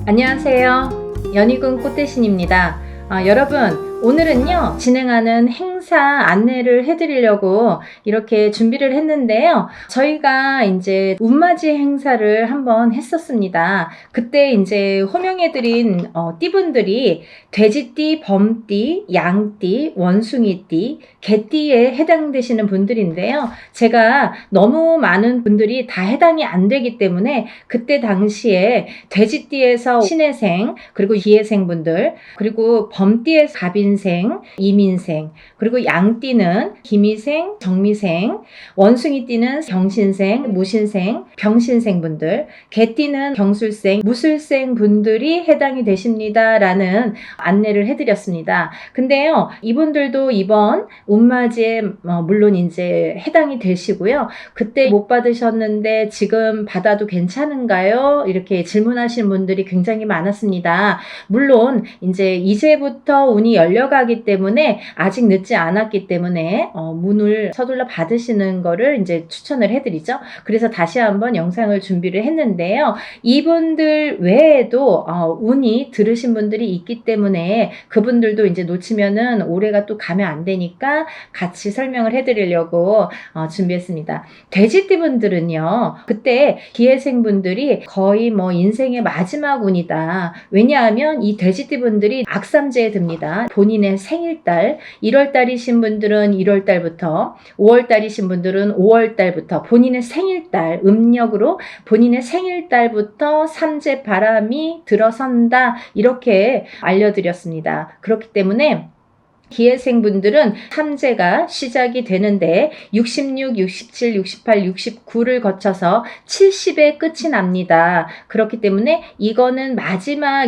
안녕하세요. 연희군 꽃대신입니다. 여러분, 오늘은요, 진행하는 행사 안내를 해드리려고 이렇게 준비를 했는데요. 저희가 이제 운맞이 행사를 한번 했었습니다. 그때 이제 호명해드린 띠분들이 돼지띠, 범띠, 양띠, 원숭이띠, 개띠에 해당되시는 분들인데요. 제가 너무 많은 분들이 다 해당이 안 되기 때문에 그때 당시에 돼지띠에서 신해생, 그리고 기해생 분들, 그리고 범띠에서 갑인생, 이민생, 그리고 양띠는 기미생, 정미생, 원숭이띠는 경신생, 무신생, 병신생 분들, 개띠는 경술생, 무술생 분들이 해당이 되십니다라는 안내를 해드렸습니다. 근데요, 이분들도 이번 운맞이에 물론 이제 해당이 되시고요. 그때 못 받으셨는데 지금 받아도 괜찮은가요? 이렇게 질문하시는 분들이 굉장히 많았습니다. 물론 이제부터 운이 열려가기 때문에 아직 늦지 않았기 때문에 문을 서둘러 받으시는 거를 이제 추천을 해드리죠. 그래서 다시 한번 영상을 준비를 했는데요. 이분들 외에도 운이 들으신 분들이 있기 때문에 그분들도 이제 놓치면은 올해가 또 가면 안 되니까 같이 설명을 해드리려고 준비했습니다. 돼지띠 분들은요, 그때 기해생 분들이 거의 인생의 마지막 운이다. 왜냐하면 이 돼지띠 분들이 악삼재에 듭니다. 본인의 생일달, 1월달이신 분들은 1월달부터, 5월달이신 분들은 5월달부터 본인의 생일달, 음력으로 본인의 생일달부터 삼재 바람이 들어선다. 이렇게 알려드렸습니다. 그렇기 때문에 기해생 분들은 삼재가 시작이 되는데 66, 67, 68, 69를 거쳐서 70에 끝이 납니다. 그렇기 때문에 이거는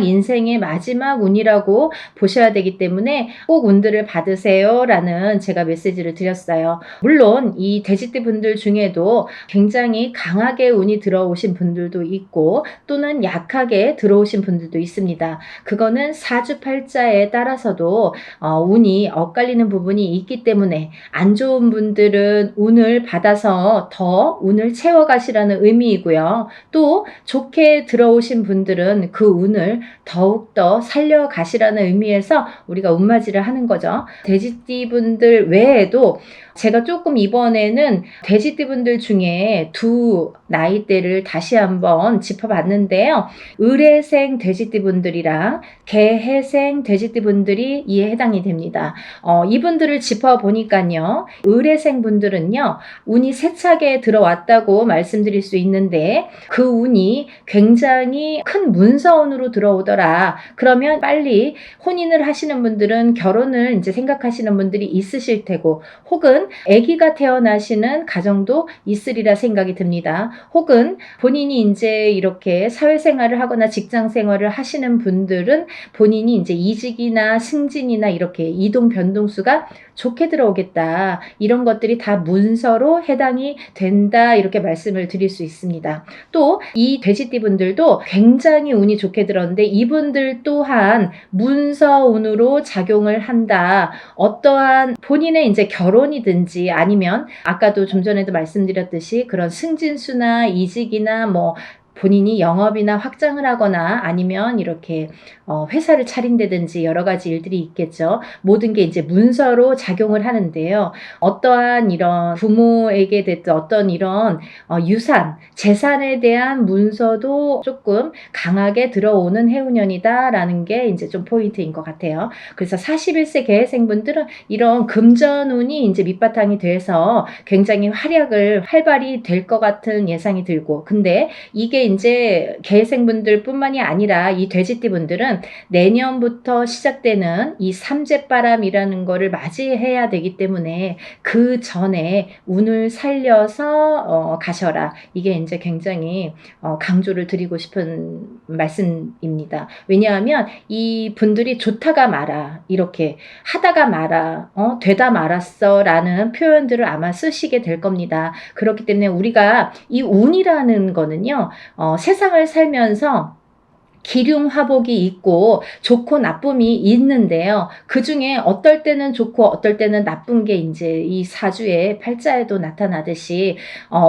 인생의 마지막 운이라고 보셔야 되기 때문에 꼭 운들을 받으세요 라는 제가 메시지를 드렸어요. 물론 이 돼지띠 분들 중에도 굉장히 강하게 운이 들어오신 분들도 있고 또는 약하게 들어오신 분들도 있습니다. 그거는 사주팔자에 따라서도 운이 엇갈리는 부분이 있기 때문에 안 좋은 분들은 운을 받아서 더 운을 채워가시라는 의미이고요. 또 좋게 들어오신 분들은 그 운을 더욱더 살려가시라는 의미에서 우리가 운맞이를 하는 거죠. 돼지띠 분들 외에도 제가 조금 이번에는 돼지띠 분들 중에 두 나이대를 다시 한번 짚어봤는데요. 을해생 돼지띠 분들이랑 개해생 돼지띠 분들이 이에 해당이 됩니다. 이분들을 짚어보니까요. 을해생 분들은요. 운이 세차게 들어왔다고 말씀드릴 수 있는데 그 운이 굉장히 큰 문서운으로 들어오더라. 그러면 빨리 혼인을 하시는 분들은 결혼을 이제 생각하시는 분들이 있으실 테고 혹은 아기가 태어나시는 가정도 있으리라 생각이 듭니다. 혹은 본인이 이제 이렇게 사회생활을 하거나 직장생활을 하시는 분들은 본인이 이제 이직이나 승진이나 이렇게 이동 변동수가 좋게 들어오겠다. 이런 것들이 다 문서로 해당이 된다. 이렇게 말씀을 드릴 수 있습니다. 또 이 돼지띠 분들도 굉장히 운이 좋게 들었는데 이분들 또한 문서운으로 작용을 한다. 어떠한 본인의 이제 결혼이든지 아니면 아까도 좀 전에도 말씀드렸듯이 그런 승진수나 이직이나 본인이 영업이나 확장을 하거나 아니면 이렇게 회사를 차린다든지 여러 가지 일들이 있겠죠. 모든 게 이제 문서로 작용을 하는데요. 어떠한 이런 부모에게 됐든 어떤 이런 유산, 재산에 대한 문서도 조금 강하게 들어오는 해운년이다라는 게 이제 좀 포인트인 것 같아요. 그래서 41세 개해생분들은 이런 금전운이 이제 밑바탕이 돼서 굉장히 활발히 될 것 같은 예상이 들고 근데 이게 이제 개해생분들 뿐만이 아니라 이 돼지띠 분들은 내년부터 시작되는 이 삼재바람이라는 거를 맞이해야 되기 때문에 그 전에 운을 살려서 가셔라. 이게 이제 굉장히 강조를 드리고 싶은 말씀입니다. 왜냐하면 이 분들이 좋다가 말아, 이렇게 하다가 말아, 되다 말았어 라는 표현들을 아마 쓰시게 될 겁니다. 그렇기 때문에 우리가 이 운이라는 거는요, 세상을 살면서 기륭화복이 있고 좋고 나쁨이 있는데요. 그 중에 어떨 때는 좋고 어떨 때는 나쁜 게 이제 이 사주의 팔자에도 나타나듯이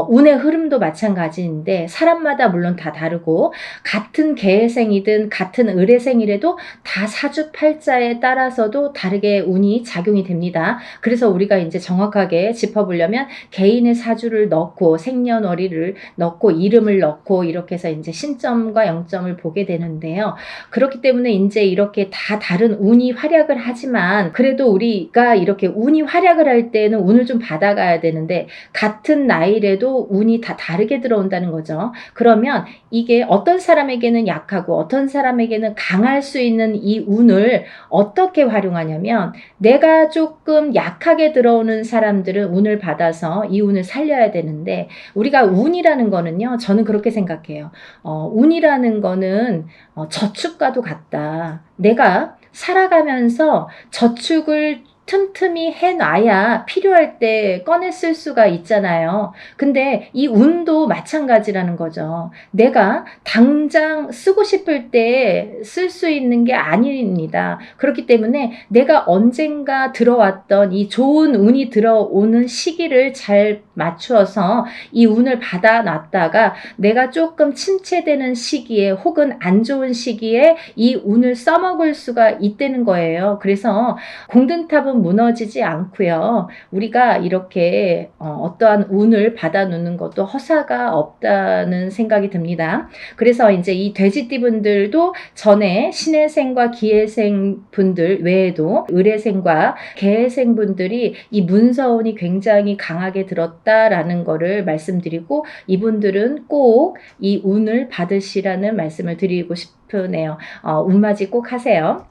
운의 흐름도 마찬가지인데 사람마다 물론 다 다르고 같은 계생이든 같은 을해생이라도 다 사주 팔자에 따라서도 다르게 운이 작용이 됩니다. 그래서 우리가 이제 정확하게 짚어보려면 개인의 사주를 넣고 생년월일을 넣고 이름을 넣고 이렇게 해서 이제 신점과 영점을 보게 되는데요. 그렇기 때문에 이제 이렇게 다 다른 운이 활약을 하지만 그래도 우리가 이렇게 운이 활약을 할 때는 운을 좀 받아가야 되는데 같은 나이라도 운이 다 다르게 들어온다는 거죠. 그러면 이게 어떤 사람에게는 약하고 어떤 사람에게는 강할 수 있는 이 운을 어떻게 활용하냐면 내가 조금 약하게 들어오는 사람들은 운을 받아서 이 운을 살려야 되는데 우리가 운이라는 거는요. 저는 그렇게 생각해요. 운이라는 거는 저축과도 같다. 내가 살아가면서 저축을 틈틈이 해놔야 필요할 때 꺼내 쓸 수가 있잖아요. 근데 이 운도 마찬가지라는 거죠. 내가 당장 쓰고 싶을 때 쓸 수 있는 게 아닙니다. 그렇기 때문에 내가 언젠가 들어왔던 이 좋은 운이 들어오는 시기를 잘 맞추어서 이 운을 받아놨다가 내가 조금 침체되는 시기에 혹은 안 좋은 시기에 이 운을 써먹을 수가 있다는 거예요. 그래서 공든탑은 무너지지 않고요. 우리가 이렇게 어떠한 운을 받아놓는 것도 허사가 없다는 생각이 듭니다. 그래서 이제 이 돼지띠분들도 전에 신해생과 기해생 분들 외에도 을해생과 개해생 분들이 이 문서운이 굉장히 강하게 들었다라는 거를 말씀드리고 이분들은 꼭 이 운을 받으시라는 말씀을 드리고 싶으네요. 운맞이 꼭 하세요.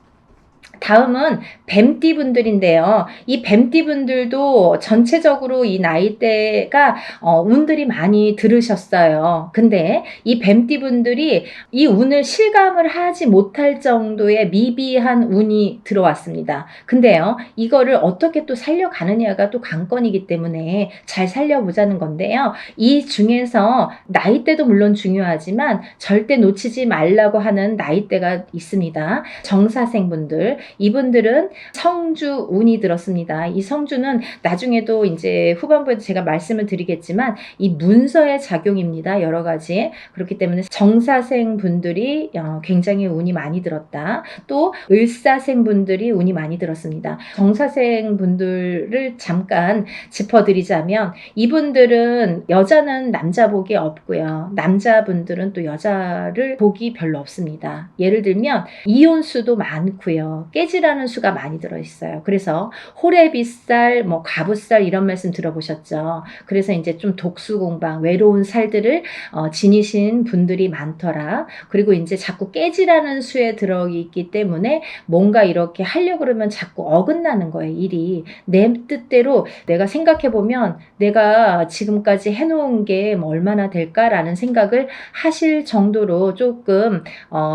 다음은 뱀띠 분들인데요. 이 뱀띠 분들도 전체적으로 이 나이대가 운들이 많이 들으셨어요. 근데 이 뱀띠 분들이 이 운을 실감을 하지 못할 정도의 미비한 운이 들어왔습니다. 근데요, 이거를 어떻게 또 살려가느냐가 또 관건이기 때문에 잘 살려보자는 건데요. 이 중에서 나이대도 물론 중요하지만 절대 놓치지 말라고 하는 나이대가 있습니다. 정사생 분들, 이분들은 성주 운이 들었습니다. 이 성주는 나중에도 이제 후반부에도 제가 말씀을 드리겠지만 이 문서의 작용입니다. 여러 가지. 그렇기 때문에 정사생 분들이 굉장히 운이 많이 들었다. 또 을사생 분들이 운이 많이 들었습니다. 정사생 분들을 잠깐 짚어드리자면 이분들은 여자는 남자 복이 없고요. 남자분들은 또 여자를 복이 별로 없습니다. 예를 들면 이혼수도 많고요. 깨지라는 수가 많이 들어있어요. 그래서 호래비살, 가부살 이런 말씀 들어보셨죠. 그래서 이제 좀 독수공방, 외로운 살들을 지니신 분들이 많더라. 그리고 이제 자꾸 깨지라는 수에 들어있기 때문에 뭔가 이렇게 하려고 그러면 자꾸 어긋나는 거예요. 일이. 내 뜻대로 내가 생각해보면 내가 지금까지 해놓은 게 얼마나 될까라는 생각을 하실 정도로 조금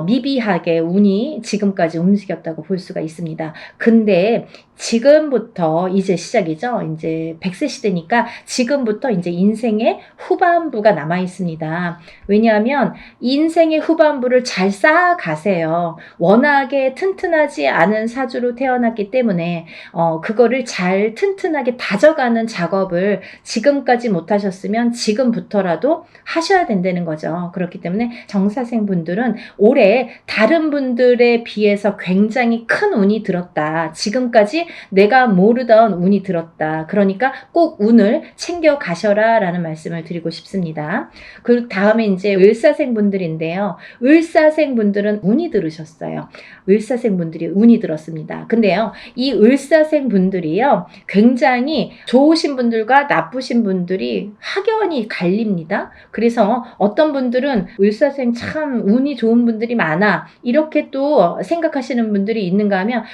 미비하게 운이 지금까지 움직였다고 볼 수가 있습니다. 근데 지금부터 이제 시작이죠. 이제 100세 시대니까 지금부터 이제 인생의 후반부가 남아 있습니다. 왜냐하면 인생의 후반부를 잘 쌓아가세요. 워낙에 튼튼하지 않은 사주로 태어났기 때문에 그거를 잘 튼튼하게 다져가는 작업을 지금까지 못하셨으면 지금부터라도 하셔야 된다는 거죠. 그렇기 때문에 정사생 분들은 올해 다른 분들에 비해서 굉장히 큰 운이 들었다. 지금까지 내가 모르던 운이 들었다. 그러니까 꼭 운을 챙겨 가셔라 라는 말씀을 드리고 싶습니다. 그 다음에 이제 을사생 분들인데요. 을사생 분들은 운이 들으셨어요. 을사생 분들이 운이 들었습니다. 근데요, 이 을사생 분들이요, 굉장히 좋으신 분들과 나쁘신 분들이 확연히 갈립니다. 그래서 어떤 분들은 을사생 참 운이 좋은 분들이 많아. 이렇게 또 생각하시는 분들이 있는가 하면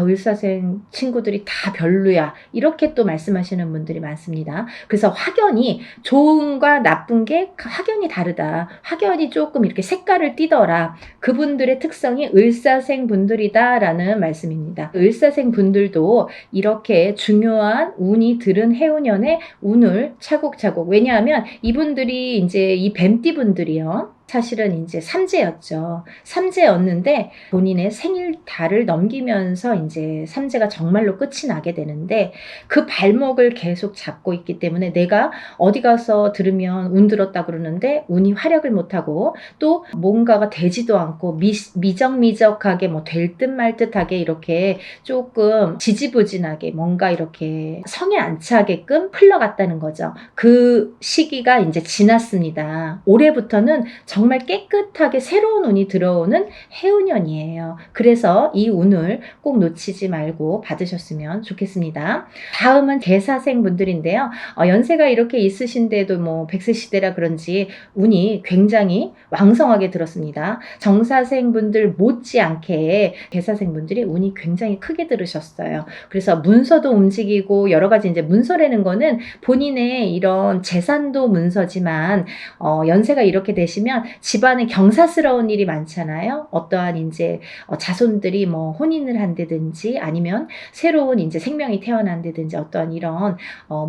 을사생 친구들이 다 별로야. 이렇게 또 말씀하시는 분들이 많습니다. 그래서 확연히 좋은과 나쁜 게 확연히 다르다. 확연히 조금 이렇게 색깔을 띠더라. 그분들의 특성이 을사생 분들이다라는 말씀입니다. 을사생 분들도 이렇게 중요한 운이 들은 해운년에 운을 차곡차곡, 왜냐하면 이분들이 이제 이 뱀띠 분들이요. 사실은 이제 삼재였죠. 삼재였는데 본인의 생일 달을 넘기면서 이제 삼재가 정말로 끝이 나게 되는데 그 발목을 계속 잡고 있기 때문에 내가 어디 가서 들으면 운 들었다 그러는데 운이 활약을 못하고 또 뭔가가 되지도 않고 미적미적하게 뭐 될 듯 말 듯하게 이렇게 조금 지지부진하게 뭔가 이렇게 성에 안 차게끔 흘러갔다는 거죠. 그 시기가 이제 지났습니다. 올해부터는 정말 깨끗하게 새로운 운이 들어오는 해운년이에요. 그래서 이 운을 꼭 놓치지 말고 받으셨으면 좋겠습니다. 다음은 개사생 분들인데요. 연세가 이렇게 있으신데도 뭐 100세 시대라 그런지 운이 굉장히 왕성하게 들었습니다. 정사생 분들 못지않게 개사생 분들이 운이 굉장히 크게 들으셨어요. 그래서 문서도 움직이고 여러 가지 이제 문서라는 거는 본인의 이런 재산도 문서지만 연세가 이렇게 되시면 집안에 경사스러운 일이 많잖아요. 어떠한 이제 자손들이 뭐 혼인을 한다든지 아니면 새로운 이제 생명이 태어난다든지 어떠한 이런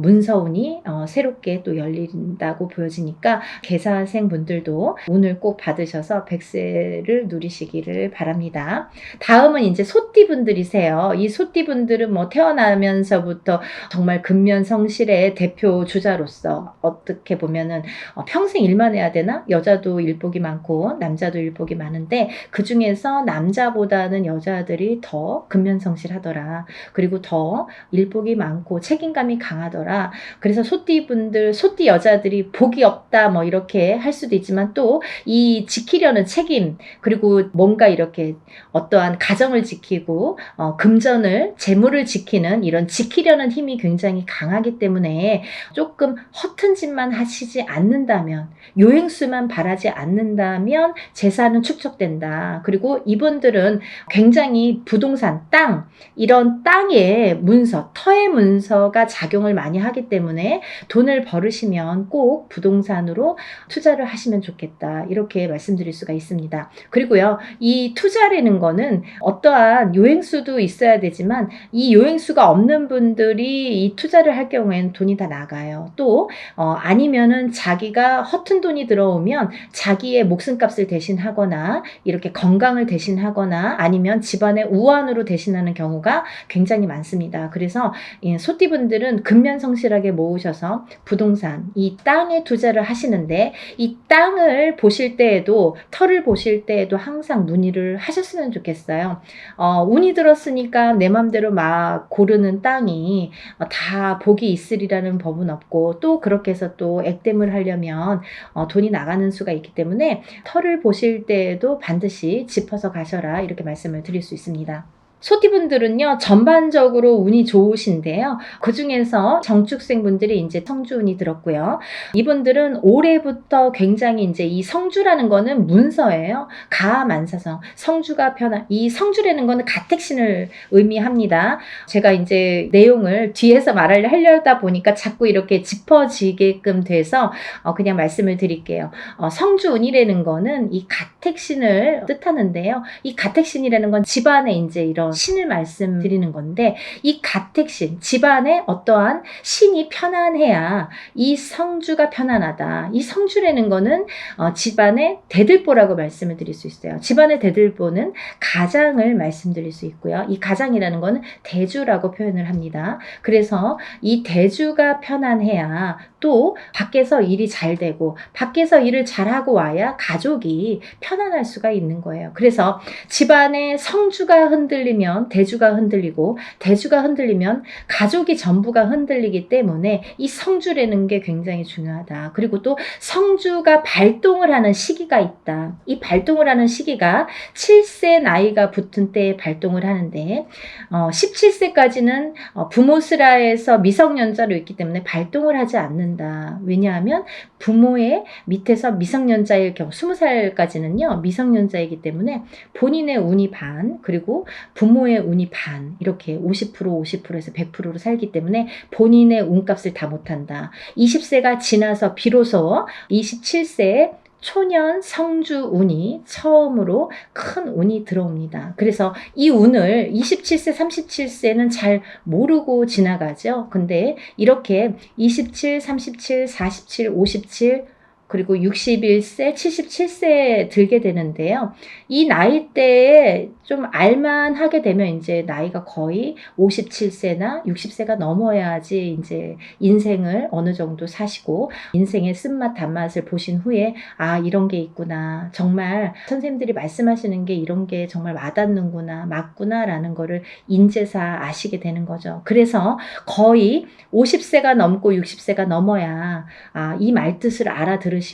문서운이 새롭게 또 열린다고 보여지니까 개사생 분들도 운을 꼭 받으셔서 100세를 누리시기를 바랍니다. 다음은 이제 소띠 분들이세요. 이 소띠 분들은 뭐 태어나면서부터 정말 근면성실의 대표 주자로서 어떻게 보면은 평생 일만 해야 되나? 여자도 일복이 많고 남자도 일복이 많은데 그 중에서 남자보다는 여자들이 더 근면성실하더라. 그리고 더 일복이 많고 책임감이 강하더라. 그래서 소띠분들, 소띠 여자들이 복이 없다 뭐 이렇게 할 수도 있지만 또 이 지키려는 책임 그리고 뭔가 이렇게 어떠한 가정을 지키고 금전을 재물을 지키는 이런 지키려는 힘이 굉장히 강하기 때문에 조금 허튼 짓만 하시지 않는다면 요행수만 바라지 않는다면 재산은 축적된다. 그리고 이분들은 굉장히 부동산, 땅 이런 땅의 문서, 터의 문서가 작용을 많이 하기 때문에 돈을 벌으시면 꼭 부동산으로 투자를 하시면 좋겠다. 이렇게 말씀드릴 수가 있습니다. 그리고요, 이 투자라는 거는 어떠한 요행수도 있어야 되지만 이 요행수가 없는 분들이 이 투자를 할 경우에는 돈이 다 나가요. 또 아니면은 자기가 허튼 돈이 들어오면 자기의 목숨값을 대신하거나 이렇게 건강을 대신하거나 아니면 집안의 우환으로 대신하는 경우가 굉장히 많습니다. 그래서 소띠분들은 근면성실하게 모으셔서 부동산, 이 땅에 투자를 하시는데 이 땅을 보실 때에도 터를 보실 때에도 항상 문의를 하셨으면 좋겠어요. 운이 들었으니까 내 맘대로 막 고르는 땅이 다 복이 있으리라는 법은 없고 또 그렇게 해서 또 액땜을 하려면 돈이 나가는 수가 있기 때문에 터를 보실 때에도 반드시 짚어서 가셔라 이렇게 말씀을 드릴 수 있습니다. 소띠분들은요, 전반적으로 운이 좋으신데요. 그 중에서 정축생 분들이 이제 성주운이 들었고요. 이분들은 올해부터 굉장히 이제 이 성주라는 거는 문서예요. 가만사성. 성주가 이 성주라는 거는 가택신을 의미합니다. 제가 이제 내용을 뒤에서 말을 하려다 보니까 자꾸 이렇게 짚어지게끔 돼서 그냥 말씀을 드릴게요. 성주운이라는 거는 이 가택신을 뜻하는데요. 이 가택신이라는 건 집안에 이제 이런 신을 말씀드리는 건데 이 가택신, 집안에 어떠한 신이 편안해야 이 성주가 편안하다. 이 성주라는 거는 집안의 대들보라고 말씀을 드릴 수 있어요. 집안의 대들보는 가장을 말씀드릴 수 있고요. 이 가장이라는 거는 대주라고 표현을 합니다. 그래서 이 대주가 편안해야 또 밖에서 일이 잘 되고 밖에서 일을 잘하고 와야 가족이 편안할 수가 있는 거예요. 그래서 집안의 성주가 흔들리면 대주가 흔들리고 대주가 흔들리면 가족이 전부가 흔들리기 때문에 이 성주라는 게 굉장히 중요하다. 그리고 또 성주가 발동을 하는 시기가 있다. 이 발동을 하는 시기가 7세 나이가 붙은 때에 발동을 하는데 17세까지는 부모스라에서 미성년자로 있기 때문에 발동을 하지 않는다. 왜냐하면 부모의 밑에서 미성년자일 경우 20살까지는요 미성년자이기 때문에 본인의 운이 반 그리고 부모의 운이 반 이렇게 50% 50%에서 100%로 살기 때문에 본인의 운값을 다 못한다. 20세가 지나서 비로소 27세에 초년 성주 운이 처음으로 큰 운이 들어옵니다. 그래서 이 운을 27세, 37세는 잘 모르고 지나가죠. 근데 이렇게 27, 37, 47, 57 그리고 61세, 77세에 들게 되는데요. 이 나이대에 좀 알만하게 되면 이제 나이가 거의 57세나 60세가 넘어야지 이제 인생을 어느 정도 사시고 인생의 쓴맛 단맛을 보신 후에 아, 이런 게 있구나. 정말 선생님들이 말씀하시는 게 이런 게 정말 와닿는구나. 맞구나라는 거를 인제사 아시게 되는 거죠. 그래서 거의 50세가 넘고 60세가 넘어야 이 말뜻을 알아들으시고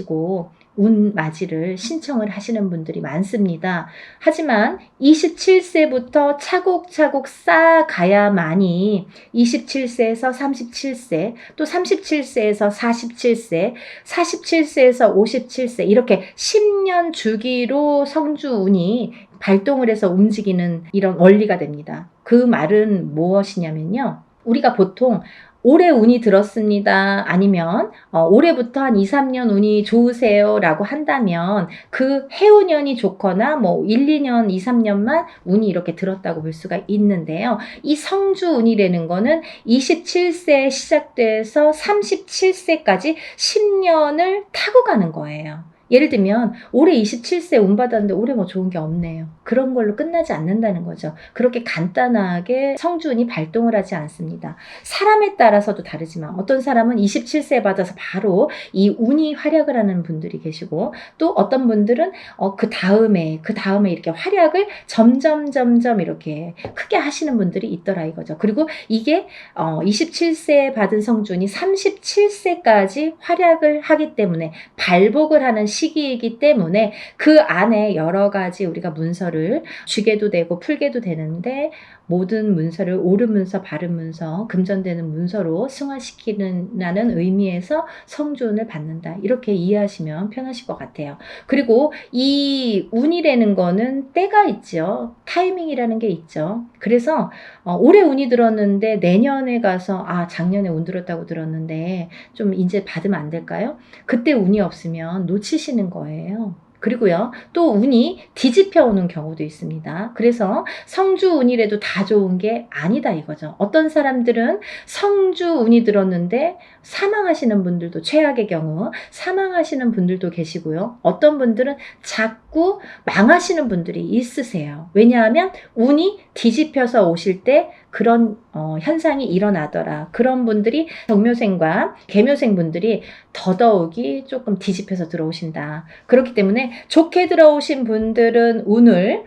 운맞이를 신청을 하시는 분들이 많습니다. 하지만 27세부터 차곡차곡 쌓아가야만이 27세에서 37세, 또 37세에서 47세, 47세에서 57세 이렇게 10년 주기로 성주운이 발동을 해서 움직이는 이런 원리가 됩니다. 그 말은 무엇이냐면요. 우리가 보통 올해 운이 들었습니다. 아니면 올해부터 한 2, 3년 운이 좋으세요 라고 한다면 그 해운년이 좋거나 뭐 1, 2년, 2, 3년만 운이 이렇게 들었다고 볼 수가 있는데요. 이 성주운이라는 거는 27세에 시작돼서 37세까지 10년을 타고 가는 거예요. 예를 들면 올해 27세 운 받았는데 올해 뭐 좋은 게 없네요. 그런 걸로 끝나지 않는다는 거죠. 그렇게 간단하게 성주운이 발동을 하지 않습니다. 사람에 따라서도 다르지만 어떤 사람은 27세 받아서 바로 이 운이 활약을 하는 분들이 계시고 또 어떤 분들은 그 다음에 이렇게 활약을 점점 이렇게 크게 하시는 분들이 있더라 이거죠. 그리고 이게 27세 받은 성주운이 37세까지 활약을 하기 때문에 발복을 하는 시기이기 때문에 그 안에 여러 가지 우리가 문서를 쥐게도 되고 풀게도 되는데 모든 문서를 옳은 문서, 바른 문서, 금전되는 문서로 승화시키는 의미에서 성주운을 받는다. 이렇게 이해하시면 편하실 것 같아요. 그리고 이 운이라는 거는 때가 있죠. 타이밍이라는 게 있죠. 그래서 올해 운이 들었는데 내년에 가서 작년에 운 들었다고 들었는데 좀 이제 받으면 안 될까요? 그때 운이 없으면 놓치시는 거예요. 그리고요, 또 운이 뒤집혀 오는 경우도 있습니다. 그래서 성주운이라도 다 좋은 게 아니다 이거죠. 어떤 사람들은 성주운이 들었는데 사망하시는 분들도 최악의 경우 사망하시는 분들도 계시고요. 어떤 분들은 자꾸 망하시는 분들이 있으세요. 왜냐하면 운이 뒤집혀서 오실 때 그런 현상이 일어나더라. 그런 분들이 정묘생과 계묘생 분들이 더더욱이 조금 뒤집혀서 들어오신다. 그렇기 때문에 좋게 들어오신 분들은 운을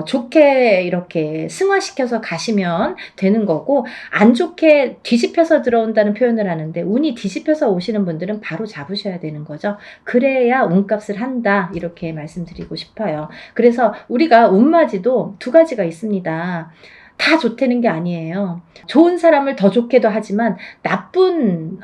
좋게 이렇게 승화시켜서 가시면 되는 거고 안 좋게 뒤집혀서 들어온다는 표현을 하는데 운이 뒤집혀서 오시는 분들은 바로 잡으셔야 되는 거죠. 그래야 운값을 한다. 이렇게 말씀드리고 싶어요. 그래서 우리가 운맞이도 두 가지가 있습니다. 다 좋다는 게 아니에요. 좋은 사람을 더 좋게도 하지만 나쁜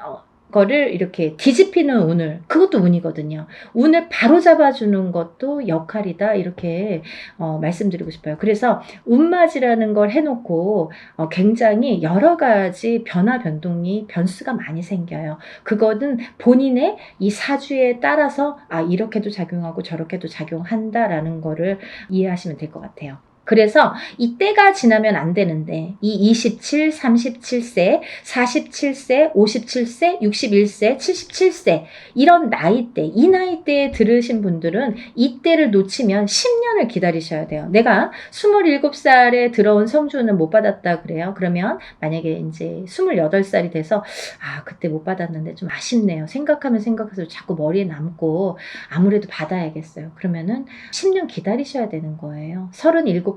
거를 이렇게 뒤집히는 운을, 그것도 운이거든요. 운을 바로 잡아주는 것도 역할이다. 이렇게 말씀드리고 싶어요. 그래서 운맞이라는 걸 해놓고 굉장히 여러 가지 변화 변동이 변수가 많이 생겨요. 그거는 본인의 이 사주에 따라서 이렇게도 작용하고 저렇게도 작용한다라는 거를 이해하시면 될 것 같아요. 그래서 이 때가 지나면 안 되는데 이 27, 37세, 47세, 57세, 61세, 77세 이런 나이대, 이 나이대에 들으신 분들은 이 때를 놓치면 10년을 기다리셔야 돼요. 내가 27살에 들어온 성주운을 못 받았다 그래요. 그러면 만약에 이제 28살이 돼서 그때 못 받았는데 좀 아쉽네요. 생각하면 생각해서 자꾸 머리에 남고 아무래도 받아야겠어요. 그러면은 10년 기다리셔야 되는 거예요. 37까지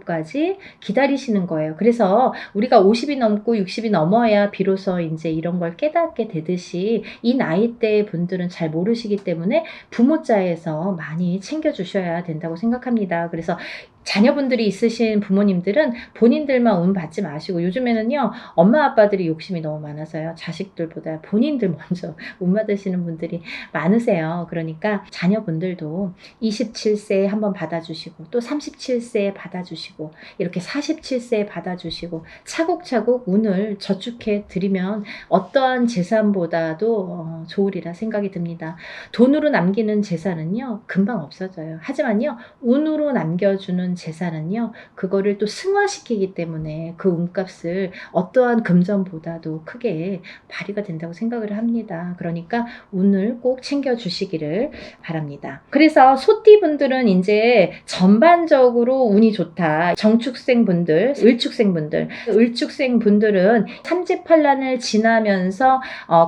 기다리시는 거예요. 그래서 우리가 50이 넘고 60이 넘어야 비로소 이제 이런 걸 깨닫게 되듯이 이 나이대 분들은 잘 모르시기 때문에 부모자에서 많이 챙겨주셔야 된다고 생각합니다. 그래서 자녀분들이 있으신 부모님들은 본인들만 운 받지 마시고 요즘에는요 엄마 아빠들이 욕심이 너무 많아서요 자식들보다 본인들 먼저 운 받으시는 분들이 많으세요. 그러니까 자녀분들도 27세에 한번 받아주시고 또 37세에 받아주시고 받아주시고 이렇게 47세에 받아주시고 차곡차곡 운을 저축해 드리면 어떠한 재산보다도 좋으리라 생각이 듭니다. 돈으로 남기는 재산은요 금방 없어져요. 하지만요 운으로 남겨주는 재산은요 그거를 또 승화시키기 때문에 그 운값을 어떠한 금전보다도 크게 발휘가 된다고 생각을 합니다. 그러니까 운을 꼭 챙겨주시기를 바랍니다. 그래서 소띠분들은 이제 전반적으로 운이 좋다. 정축생분들, 을축생분들은 삼재팔란을 지나면서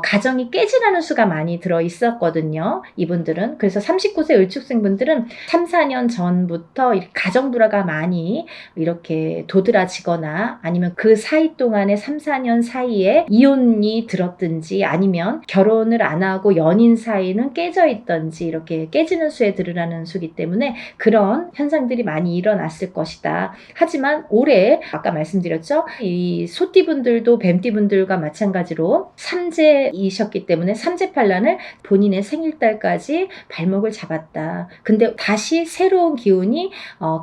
가정이 깨지라는 수가 많이 들어 있었거든요. 이분들은. 그래서 39세 을축생분들은 3, 4년 전부터 가정 불화가 많이 이렇게 도드라지거나 아니면 그 사이 동안에 3, 4년 사이에 이혼이 들었든지 아니면 결혼을 안 하고 연인 사이는 깨져 있던지 이렇게 깨지는 수에 들으라는 수기 때문에 그런 현상들이 많이 일어났을 것이다. 하지만 올해 아까 말씀드렸죠. 이 소띠분들도 뱀띠분들과 마찬가지로 삼재이셨기 때문에 삼재팔란을 본인의 생일달까지 발목을 잡았다. 근데 다시 새로운 기운이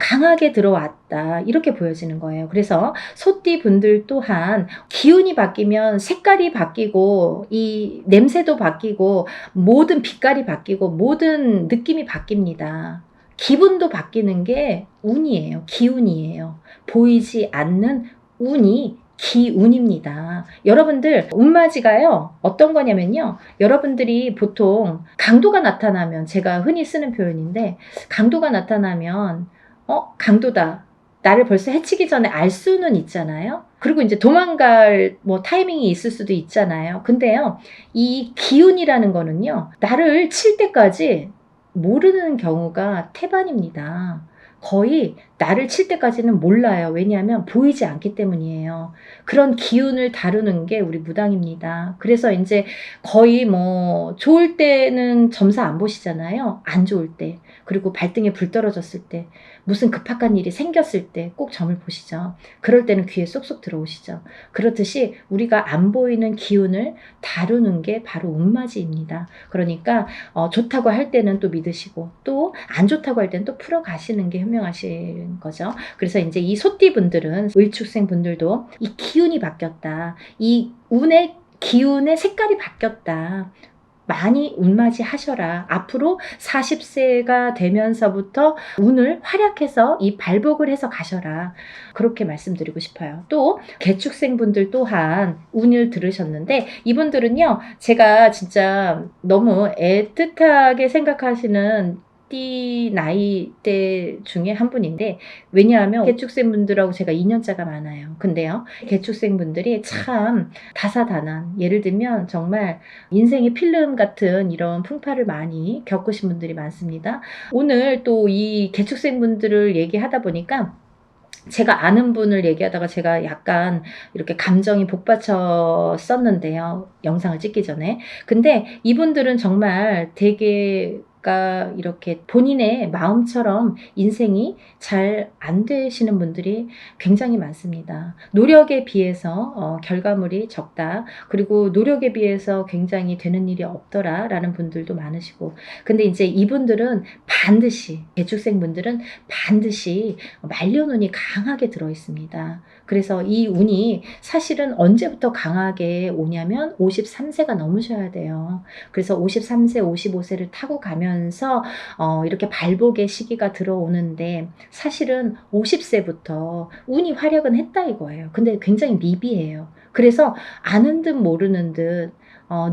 강하게 들어왔다. 이렇게 보여지는 거예요. 그래서 소띠분들 또한 기운이 바뀌면 색깔이 바뀌고 이 냄새도 바뀌고 모든 빛깔이 바뀌고 모든 느낌이 바뀝니다. 기분도 바뀌는 게 운이에요. 기운이에요. 보이지 않는 운이 기운입니다. 여러분들 운맞이가요 어떤 거냐면요 여러분들이 보통 강도가 나타나면 제가 흔히 쓰는 표현인데 강도가 나타나면 강도다 나를 벌써 해치기 전에 알 수는 있잖아요. 그리고 이제 도망갈 타이밍이 있을 수도 있잖아요. 근데요 이 기운이라는 거는요 나를 칠 때까지 모르는 경우가 태반입니다. 거의 나를 칠 때까지는 몰라요. 왜냐하면 보이지 않기 때문이에요. 그런 기운을 다루는 게 우리 무당입니다. 그래서 이제 거의 좋을 때는 점사 안 보시잖아요. 안 좋을 때. 그리고 발등에 불 떨어졌을 때, 무슨 급박한 일이 생겼을 때 꼭 점을 보시죠. 그럴 때는 귀에 쏙쏙 들어오시죠. 그렇듯이 우리가 안 보이는 기운을 다루는 게 바로 운맞이입니다. 그러니까 좋다고 할 때는 또 믿으시고 또 안 좋다고 할 때는 또 풀어가시는 게 현명하신 거죠. 그래서 이제 이 소띠분들은 을축생 분들도 이 기운이 바뀌었다. 이 운의 기운의 색깔이 바뀌었다. 많이 운맞이 하셔라. 앞으로 40세가 되면서부터 운을 활약해서 이 발복을 해서 가셔라. 그렇게 말씀드리고 싶어요. 또 개축생분들 또한 운을 들으셨는데 이분들은요. 제가 진짜 너무 애틋하게 생각하시는 띠 나이대 중에 한 분인데 왜냐하면 개축생분들하고 제가 2년차가 많아요. 근데요. 개축생분들이 참 다사다난 예를 들면 정말 인생의 필름 같은 이런 풍파를 많이 겪으신 분들이 많습니다. 오늘 또 이 개축생분들을 얘기하다 보니까 제가 아는 분을 얘기하다가 제가 약간 이렇게 감정이 복받쳤었는데요. 영상을 찍기 전에. 근데 이분들은 정말 되게 이렇게 본인의 마음처럼 인생이 잘 안 되시는 분들이 굉장히 많습니다. 노력에 비해서 결과물이 적다. 그리고 노력에 비해서 굉장히 되는 일이 없더라 라는 분들도 많으시고 근데 이제 이분들은 반드시 개축생분들은 반드시 말년운이 강하게 들어 있습니다. 그래서 이 운이 사실은 언제부터 강하게 오냐면 53세가 넘으셔야 돼요. 그래서 53세, 55세를 타고 가면서 이렇게 발복의 시기가 들어오는데 사실은 50세부터 운이 활약은 했다 이거예요. 근데 굉장히 미비해요. 그래서 아는 듯 모르는 듯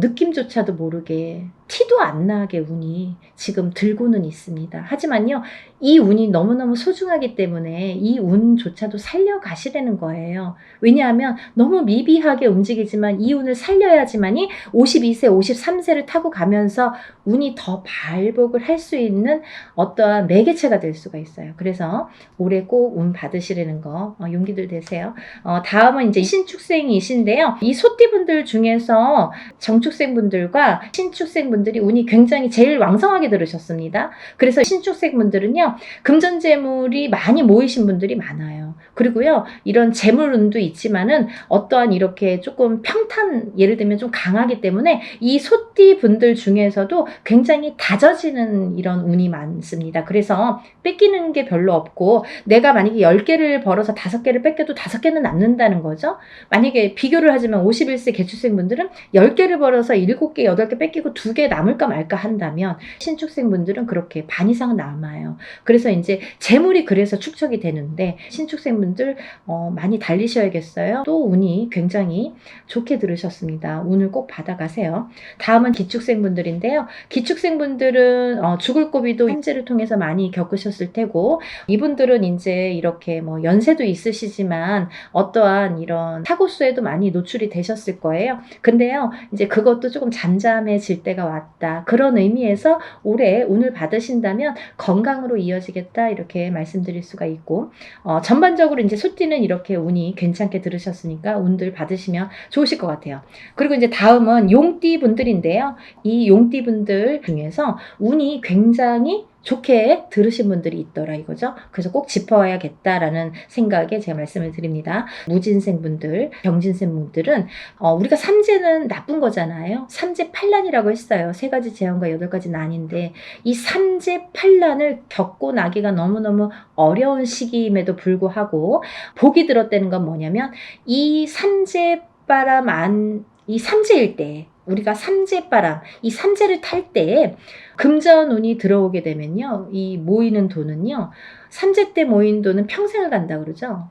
느낌조차도 모르게 티도 안 나게 운이 지금 들고는 있습니다. 하지만요. 이 운이 너무너무 소중하기 때문에 이 운조차도 살려가시라는 거예요. 왜냐하면 너무 미비하게 움직이지만 이 운을 살려야지만이 52세, 53세를 타고 가면서 운이 더 발복을 할 수 있는 어떠한 매개체가 될 수가 있어요. 그래서 올해 꼭 운 받으시라는 거 용기들 되세요. 다음은 이제 신축생이신데요. 이 소띠분들 중에서 정축생분들과 신축생분들 분들이 운이 굉장히 제일 왕성하게 들으셨습니다. 그래서 신축생 분들은요, 금전재물이 많이 모이신 분들이 많아요. 그리고요, 이런 재물운도 있지만은 어떠한 이렇게 조금 평탄, 예를 들면 좀 강하기 때문에 이 소띠 분들 중에서도 굉장히 다져지는 이런 운이 많습니다. 그래서 뺏기는 게 별로 없고, 내가 만약에 10개를 벌어서 5개를 뺏겨도 5개는 남는다는 거죠. 만약에 비교를 하자면 51세 개축생 분들은 10개를 벌어서 7개, 8개 뺏기고 2개 남을까 말까 한다면, 신축생 분들은 그렇게 반 이상은 남아요. 그래서 이제 재물이 그래서 축적이 되는데, 신축생 분들 많이 달리셔야겠어요. 또 운이 굉장히 좋게 들으셨습니다. 운을 꼭 받아가세요. 다음은 기축생 분들인데요. 기축생 분들은 죽을 고비도 현재를 통해서 많이 겪으셨을 테고, 이분들은 이제 이렇게 뭐 연세도 있으시지만 어떠한 이런 사고수에도 많이 노출이 되셨을 거예요. 근데요, 이제 그것도 조금 잠잠해질 때가 왔다. 그런 의미에서 올해 운을 받으신다면 건강으로 이어지겠다, 이렇게 말씀드릴 수가 있고, 전반적으로 이제 소띠는 이렇게 운이 괜찮게 들으셨으니까 운들 받으시면 좋으실 것 같아요. 그리고 이제 다음은 용띠 분들인데요. 이 용띠 분들 중에서 운이 굉장히 좋게 들으신 분들이 있더라 이거죠. 그래서 꼭 짚어야겠다라는 생각에 제가 말씀을 드립니다. 무진생 분들, 병진생 분들은 우리가 삼재는 나쁜 거잖아요. 삼재팔란이라고 했어요. 3가지 재앙과 8가지 난인데, 이 삼재팔란을 겪고 나기가 너무너무 어려운 시기임에도 불구하고 복이 들었다는 건 뭐냐면, 이 삼재바람 이 삼재일 때, 우리가 삼재바람, 이 삼재를 탈 때에 금전운이 들어오게 되면요, 이 모이는 돈은요, 삼재 때 모인 돈은 평생을 간다 그러죠.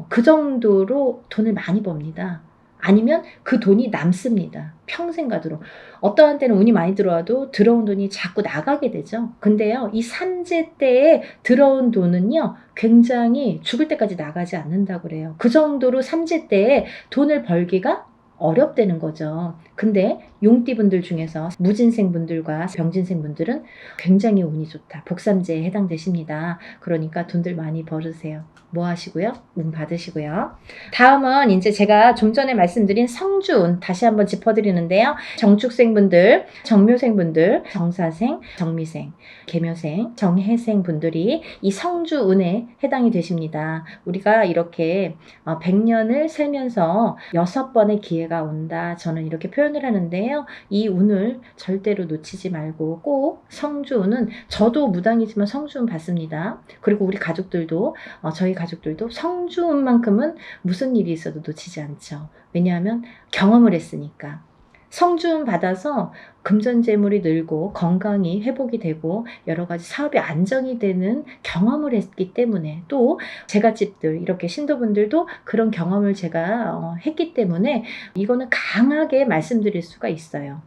그 정도로 돈을 많이 법니다. 아니면 그 돈이 남습니다. 평생 가도록. 어떠한 때는 운이 많이 들어와도 들어온 돈이 자꾸 나가게 되죠. 근데요, 이 삼재 때에 들어온 돈은요, 굉장히 죽을 때까지 나가지 않는다고 그래요. 그 정도로 삼재 때에 돈을 벌기가 어렵다는 거죠. 근데 용띠분들 중에서 무진생분들과 병진생분들은 굉장히 운이 좋다. 복삼재에 해당되십니다. 그러니까 돈들 많이 벌으세요. 뭐 하시고요? 운 받으시고요. 다음은 이제 제가 좀 전에 말씀드린 성주운 다시 한번 짚어드리는데요. 정축생분들, 정묘생분들, 정사생, 정미생, 계묘생, 정해생 분들이 이 성주운에 해당이 되십니다. 우리가 이렇게 100년을 살면서 6번의 기회가 온다. 저는 이렇게 표현을 하는데요. 이 운을 절대로 놓치지 말고 꼭 성주운은, 저도 무당이지만 성주운 받습니다. 그리고 우리 가족들도, 저희 가족들도 성주운만큼은 무슨 일이 있어도 놓치지 않죠. 왜냐하면 경험을 했으니까. 성주운 받아서 금전재물이 늘고 건강이 회복이 되고 여러 가지 사업이 안정이 되는 경험을 했기 때문에, 또 제갓집들, 이렇게 신도분들도 그런 경험을 제가 했기 때문에 이거는 강하게 말씀드릴 수가 있어요.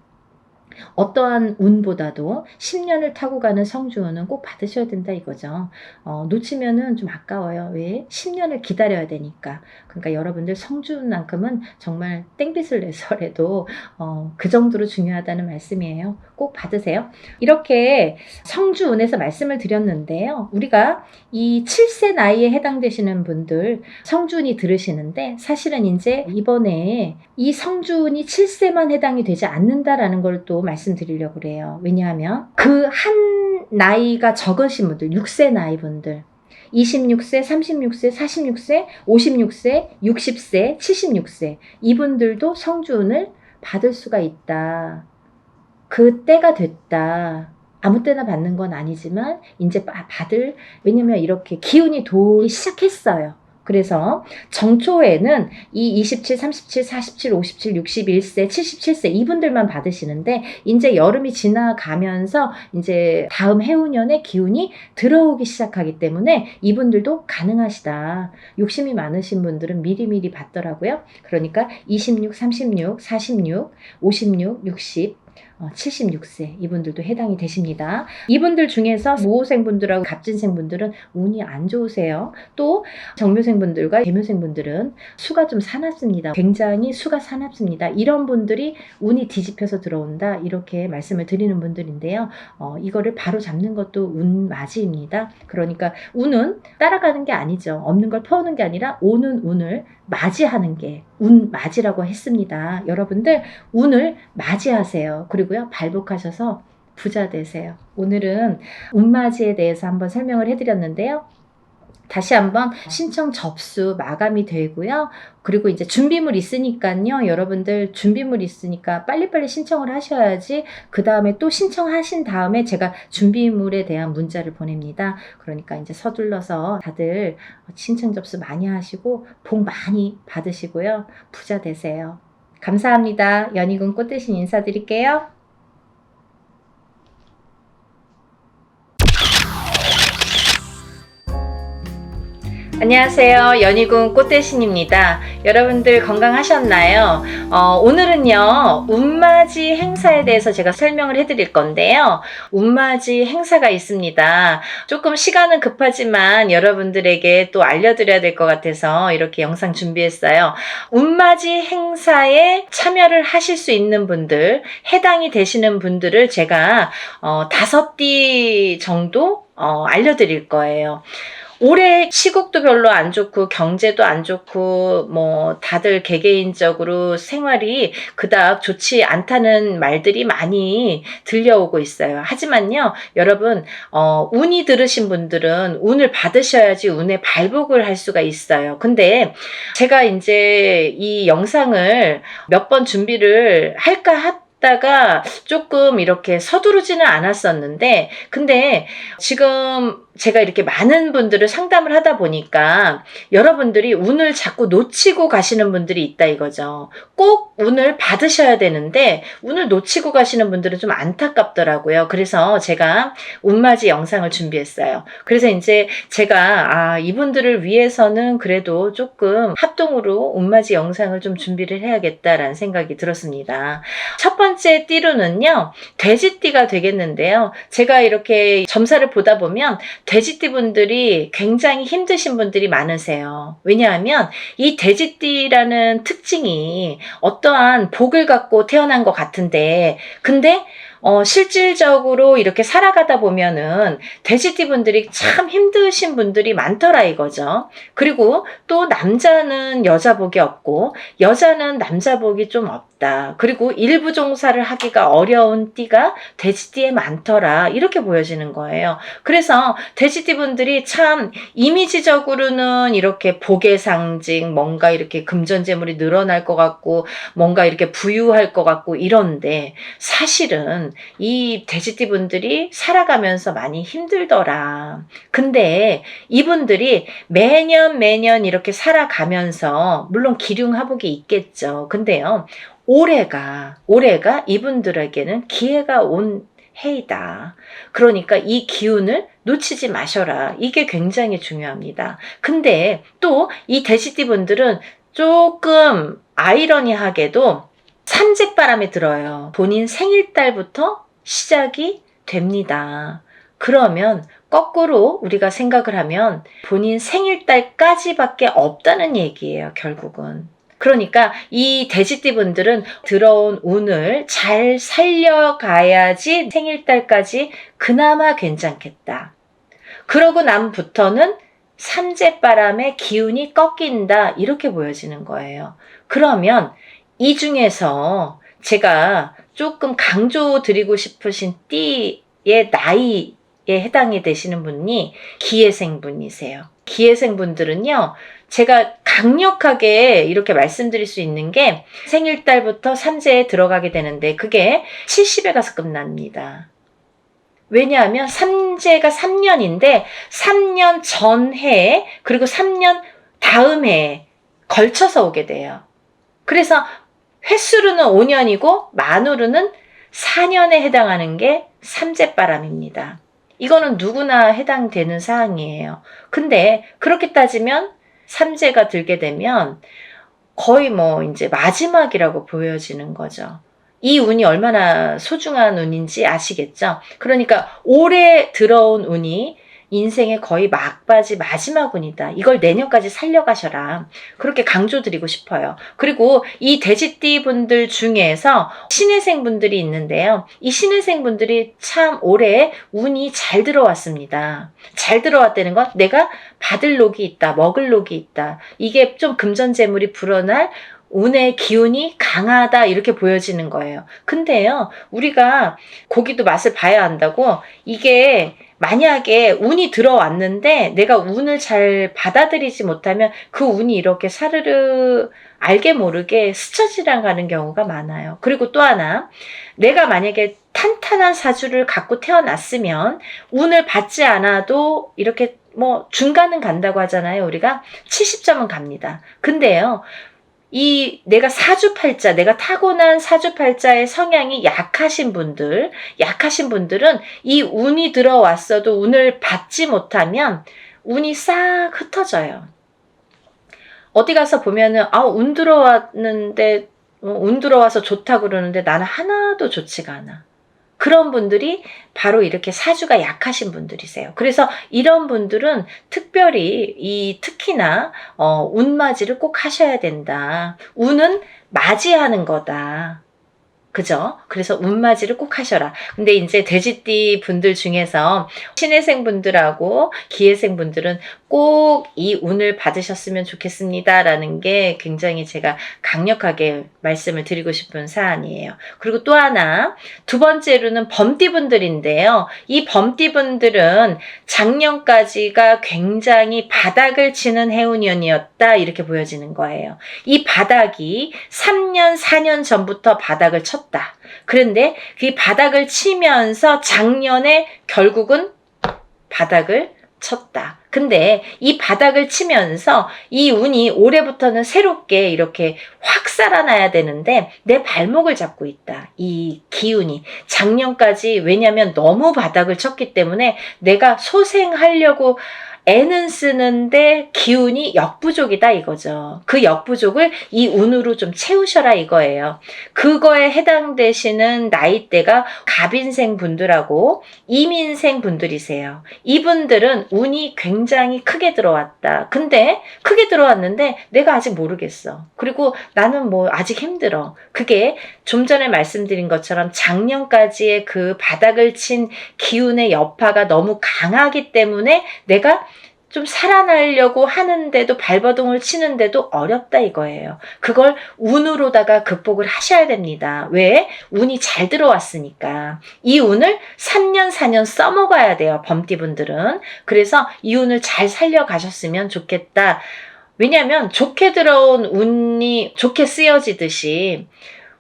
어떠한 운보다도 10년을 타고 가는 성주운은 꼭 받으셔야 된다 이거죠. 놓치면은 좀 아까워요. 왜? 10년을 기다려야 되니까. 그러니까 여러분들 성주운만큼은 정말 땡빛을 내서라도 그 정도로 중요하다는 말씀이에요. 꼭 받으세요. 이렇게 성주운에서 말씀을 드렸는데요. 우리가 이 7세 나이에 해당되시는 분들 성주운이 들으시는데, 사실은 이제 이번에 이 성주운이 7세만 해당이 되지 않는다라는 걸 또 말씀드리려고 그래요. 왜냐하면 그 한 나이가 적으신 분들, 6세 나이 분들, 26세, 36세, 46세, 56세, 60세, 76세, 이분들도 성주운을 받을 수가 있다. 그 때가 됐다. 아무 때나 받는 건 아니지만 이제 받을, 왜냐면 이렇게 기운이 돌기 시작했어요. 그래서 정초에는 이 27, 37, 47, 57, 61세, 77세 이분들만 받으시는데, 이제 여름이 지나가면서 이제 다음 해운년에 기운이 들어오기 시작하기 때문에 이분들도 가능하시다. 욕심이 많으신 분들은 미리미리 받더라고요. 그러니까 26, 36, 46, 56, 60, 76세 이분들도 해당이 되십니다. 이분들 중에서 모호생분들하고 갑진생분들은 운이 안 좋으세요. 또 정묘생분들과 계묘생분들은 수가 좀 사납습니다. 굉장히 수가 사납습니다. 이런 분들이 운이 뒤집혀서 들어온다, 이렇게 말씀을 드리는 분들인데요. 이거를 바로 잡는 것도 운맞이입니다. 그러니까 운은 따라가는 게 아니죠. 없는 걸 퍼오는 게 아니라 오는 운을 맞이하는 게 운맞이라고 했습니다. 여러분들 운을 맞이하세요. 그리고 그리고요, 발복하셔서 부자 되세요. 오늘은 운맞이에 대해서 한번 설명을 해드렸는데요. 다시 한번 신청 접수 마감이 되고요. 그리고 이제 준비물 있으니까요. 여러분들 준비물 있으니까 빨리빨리 신청을 하셔야지 그 다음에 또 신청하신 다음에 제가 준비물에 대한 문자를 보냅니다. 그러니까 이제 서둘러서 다들 신청 접수 많이 하시고 복 많이 받으시고요. 부자 되세요. 감사합니다. 연희군 꽃대신 인사드릴게요. 안녕하세요. 연희군 꽃대신입니다. 여러분들 건강하셨나요? 오늘은요, 운맞이 행사에 대해서 제가 설명을 해드릴 건데요. 운맞이 행사가 있습니다. 조금 시간은 급하지만 여러분들에게 또 알려드려야 될 것 같아서 이렇게 영상 준비했어요. 운맞이 행사에 참여를 하실 수 있는 분들, 해당이 되시는 분들을 제가 5띠 정도 알려드릴 거예요. 올해 시국도 별로 안 좋고 경제도 안 좋고 뭐 다들 개개인적으로 생활이 그닥 좋지 않다는 말들이 많이 들려오고 있어요. 하지만요, 여러분 운이 들으신 분들은 운을 받으셔야지 운의 발복을 할 수가 있어요. 근데 제가 이제 이 영상을 몇 번 준비를 할까 다가 조금 이렇게 서두르지는 않았었는데, 근데 지금 제가 이렇게 많은 분들을 상담을 하다 보니까 여러분들이 운을 자꾸 놓치고 가시는 분들이 있다 이거죠. 꼭 운을 받으셔야 되는데 운을 놓치고 가시는 분들은 좀 안타깝더라고요. 그래서 제가 운맞이 영상을 준비했어요. 그래서 이제 제가 이분들을 위해서는 그래도 조금 합동으로 운맞이 영상을 좀 준비를 해야겠다라는 생각이 들었습니다. 첫 번째 띠로는요, 돼지띠가 되겠는데요. 제가 이렇게 점사를 보다 보면 돼지띠 분들이 굉장히 힘드신 분들이 많으세요. 왜냐하면 이 돼지띠라는 특징이 어떠한 복을 갖고 태어난 것 같은데, 근데 실질적으로 이렇게 살아가다 보면은 돼지띠 분들이 참 힘드신 분들이 많더라 이거죠. 그리고 또 남자는 여자 복이 없고 여자는 남자 복이 좀 없다. 그리고 일부 종사를 하기가 어려운 띠가 돼지띠에 많더라. 이렇게 보여지는 거예요. 그래서 돼지띠 분들이 참 이미지적으로는 이렇게 복의 상징, 뭔가 이렇게 금전재물이 늘어날 것 같고 뭔가 이렇게 부유할 것 같고 이런데, 사실은 이 돼지띠 분들이 살아가면서 많이 힘들더라. 근데 이분들이 매년 이렇게 살아가면서 물론 기륭하복이 있겠죠. 근데요, 올해가 이분들에게는 기회가 온 해이다. 그러니까 이 기운을 놓치지 마셔라. 이게 굉장히 중요합니다. 근데 또 이 돼지띠 분들은 조금 아이러니하게도 삼재바람에 들어요. 본인 생일달부터 시작이 됩니다. 그러면 거꾸로 우리가 생각을 하면 본인 생일달까지밖에 없다는 얘기예요, 결국은. 그러니까 이 돼지띠 분들은 들어온 운을 잘 살려가야지 생일달까지 그나마 괜찮겠다. 그러고 남부터는 삼재바람의 기운이 꺾인다, 이렇게 보여지는 거예요. 그러면 이 중에서 제가 조금 강조드리고 싶으신 띠의 나이에 해당이 되시는 분이 기해생 분이세요. 기해생 분들은요, 제가 강력하게 이렇게 말씀드릴 수 있는 게 생일달부터 삼재에 들어가게 되는데 그게 70에 가서 끝납니다. 왜냐하면 삼재가 3년인데 3년 전해에 그리고 3년 다음 해에 걸쳐서 오게 돼요. 그래서 횟수로는 5년이고 만으로는 4년에 해당하는 게 삼재바람입니다. 이거는 누구나 해당되는 사항이에요. 근데 그렇게 따지면 삼재가 들게 되면 거의 뭐 이제 마지막이라고 보여지는 거죠. 이 운이 얼마나 소중한 운인지 아시겠죠? 그러니까 올해 들어온 운이 인생의 거의 막바지 마지막 운이다. 이걸 내년까지 살려가셔라. 그렇게 강조드리고 싶어요. 그리고 이 돼지띠 분들 중에서 신해생 분들이 있는데요. 이 신해생 분들이 참 올해 운이 잘 들어왔습니다. 잘 들어왔다는 건 내가 받을 녹이 있다, 먹을 녹이 있다. 이게 좀 금전재물이 불어날 운의 기운이 강하다 이렇게 보여지는 거예요. 근데요, 우리가 고기도 맛을 봐야 한다고 이게 만약에 운이 들어왔는데 내가 운을 잘 받아들이지 못하면 그 운이 이렇게 사르르 알게 모르게 스쳐 지나가는 경우가 많아요. 그리고 또 하나, 내가 만약에 탄탄한 사주를 갖고 태어났으면 운을 받지 않아도 이렇게 뭐 중간은 간다고 하잖아요. 우리가 70점은 갑니다. 근데요, 이 내가 사주팔자, 내가 타고난 사주팔자의 성향이 약하신 분들은 이 운이 들어왔어도 운을 받지 못하면 운이 싹 흩어져요. 어디 가서 보면은 운 들어왔는데 운 들어와서 좋다 그러는데 나는 하나도 좋지가 않아. 그런 분들이 바로 이렇게 사주가 약하신 분들이세요. 그래서 이런 분들은 특별히 특히나 운맞이를 꼭 하셔야 된다. 운은 맞이하는 거다. 그죠? 그래서 운맞이를 꼭 하셔라. 근데 이제 돼지띠 분들 중에서 신해생 분들하고 기해생 분들은 꼭 이 운을 받으셨으면 좋겠습니다. 라는 게 굉장히 제가 강력하게 말씀을 드리고 싶은 사안이에요. 그리고 또 하나, 두 번째로는 범띠 분들인데요. 이 범띠 분들은 작년까지가 굉장히 바닥을 치는 해운년이었다. 이렇게 보여지는 거예요. 이 바닥이 3년, 4년 전부터 바닥을 쳤다. 그런데 그 바닥을 치면서 작년에 결국은 바닥을 쳤다. 근데 이 바닥을 치면서 이 운이 올해부터는 새롭게 이렇게 확 살아나야 되는데 내 발목을 잡고 있다. 이 기운이. 작년까지 왜냐면 너무 바닥을 쳤기 때문에 내가 소생하려고 애는 쓰는데 기운이 역부족이다 이거죠. 그 역부족을 이 운으로 좀 채우셔라 이거예요. 그거에 해당되시는 나이대가 갑인생 분들하고 이민생 분들이세요. 이분들은 운이 굉장히 크게 들어왔다. 근데 크게 들어왔는데 내가 아직 모르겠어. 그리고 나는 뭐 아직 힘들어. 그게 좀 전에 말씀드린 것처럼 작년까지의 그 바닥을 친 기운의 여파가 너무 강하기 때문에 내가 좀 살아나려고 하는데도 발버둥을 치는데도 어렵다 이거예요. 그걸 운으로다가 극복을 하셔야 됩니다. 왜? 운이 잘 들어왔으니까. 이 운을 3년 4년 써먹어야 돼요. 범띠분들은. 그래서 이 운을 잘 살려가셨으면 좋겠다. 왜냐하면 좋게 들어온 운이 좋게 쓰여지듯이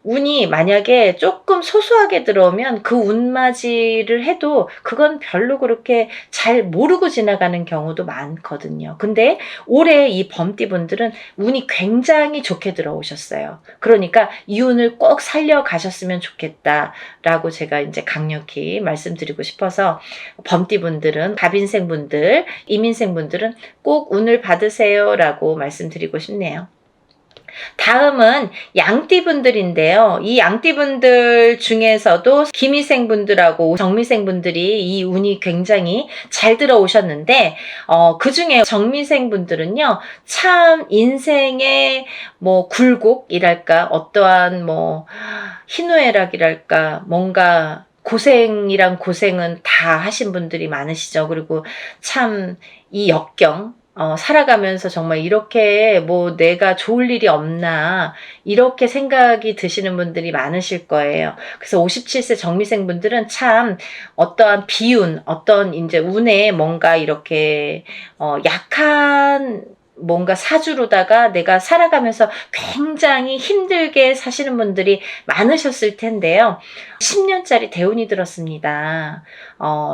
운이 만약에 조금 소소하게 들어오면 그 운맞이를 해도 그건 별로 그렇게 잘 모르고 지나가는 경우도 많거든요. 근데 올해 이 범띠분들은 운이 굉장히 좋게 들어오셨어요. 그러니까 이 운을 꼭 살려가셨으면 좋겠다라고 제가 이제 강력히 말씀드리고 싶어서 범띠분들은, 갑인생분들, 이민생분들은 꼭 운을 받으세요라고 말씀드리고 싶네요. 다음은 양띠분들인데요. 이 양띠분들 중에서도 기미생분들하고 정미생분들이 이 운이 굉장히 잘 들어오셨는데 그 중에 정미생분들은요. 참 인생의 뭐 굴곡이랄까 어떠한 뭐 희노애락이랄까 뭔가 고생이란 고생은 다 하신 분들이 많으시죠. 그리고 참 이 역경 살아가면서 정말 이렇게 뭐 내가 좋을 일이 없나 이렇게 생각이 드시는 분들이 많으실 거예요. 그래서 57세 정미생 분들은 참 어떠한 비운, 어떤 이제 운에 뭔가 이렇게 약한 뭔가 사주로다가 내가 살아가면서 굉장히 힘들게 사시는 분들이 많으셨을 텐데요. 10년짜리 대운이 들었습니다.